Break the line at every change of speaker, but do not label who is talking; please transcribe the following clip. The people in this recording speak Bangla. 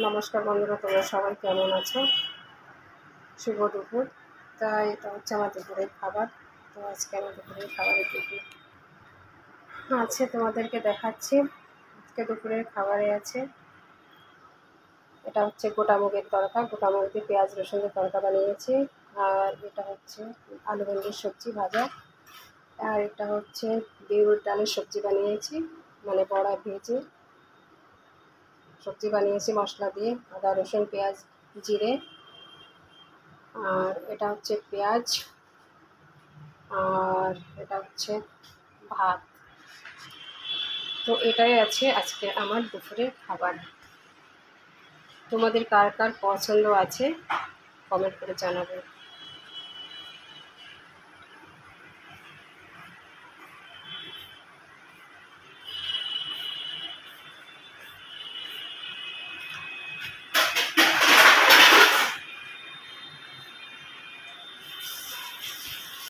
নমস্কার বন্ধুরা, তোমরা সবাই কেমন আছো? শুভ দুপুর। তাই এটা হচ্ছে আমার দুপুরের খাবার। তো আজকে আমার দুপুরের খাবারের দিকে আছে তোমাদেরকে দেখাচ্ছি। আজকে দুপুরের খাবারে আছে, এটা হচ্ছে গোটা মুগের তরকা, গোটা মুগ দিয়ে পেঁয়াজ রসুনের তরকা বানিয়েছি। আর এটা হচ্ছে আলু ভেন্ডির সবজি ভাজা। আর এটা হচ্ছে বিউলির ডালের সবজি বানিয়েছি, মানে বড়া ভেজে সবজি বানিয়েছি মশলা দিয়ে, আদা রসুন পেঁয়াজ জিরে। আর এটা হচ্ছে পেঁয়াজ। আর এটা হচ্ছে ভাত। তো এটাই আছে আজকে আমার দুপুরের খাবার। তোমাদের কার কার পছন্দ আছে কমেন্ট করে জানাবে।